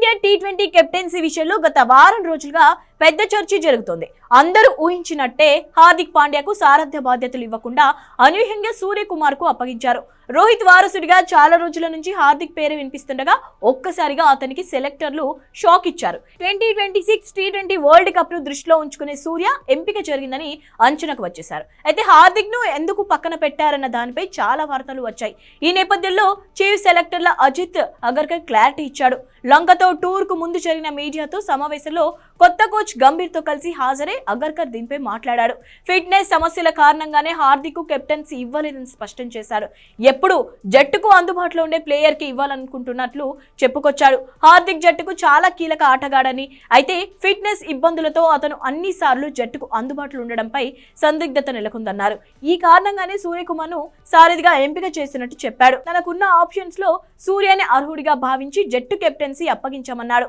Team India T20 captaincy విషయంలో గత వారం రోజులుగా పెద్ద చర్చ జరుగుతోంది. అందరూ ఊహించినట్టే హార్దిక్ పాండ్యాకు సారథ్య బాధ్యతలు ఇవ్వకుండా అనూహ్యంగా సూర్యకుమార్ కు అప్పగించారు. రోహిత్ వారసుడిగా చాలా రోజుల నుంచి హార్దిక్ పేరు వినిపిస్తుండగా ఒక్కసారిగా అతనికి సెలెక్టర్లు షాక్ ఇచ్చారు. 2026 టీ20 వరల్డ్ కప్ ను దృష్టిలో ఉంచుకునే సూర్య ఎంపిక జరిగిందని అంచనాకు వచ్చేశారు. అయితే హార్దిక్ ను ఎందుకు పక్కన పెట్టారన్న దానిపై చాలా వార్తలు వచ్చాయి. ఈ నేపథ్యంలో చీఫ్ సెలెక్టర్ల అజిత్ అగర్కర్ క్లారిటీ ఇచ్చాడు. లంకతో టూర్ కు ముందు జరిగిన మీడియాతో సమావేశంలో కొత్త కోచ్ గంభీర్ తో కలిసి హాజరై అగర్కర్ దీనిపై మాట్లాడాడు. ఫిట్నెస్ సమస్యల కారణంగానే హార్దిక్ కు కెప్టెన్సీ ఇవ్వలేదని స్పష్టం చేశారు. ఎప్పుడు జట్టుకు అందుబాటులో ఉండే ప్లేయర్ కి ఇవ్వాలనుకుంటున్నట్లు చెప్పుకొచ్చాడు. హార్దిక్ జట్టుకు చాలా కీలక ఆటగాడని, అయితే ఫిట్నెస్ ఇబ్బందులతో అతను అన్ని సార్లు జట్టుకు అందుబాటులో ఉండడంపై సందిగ్ధత నెలకొందన్నారు. ఈ కారణంగానే సూర్యకుమార్ ను సారథిగా ఎంపిక చేసినట్టు చెప్పాడు. తనకున్న ఆప్షన్స్ లో సూర్యని అర్హుడిగా భావించి జట్టు కెప్టెన్సీ అప్పగించామన్నాడు.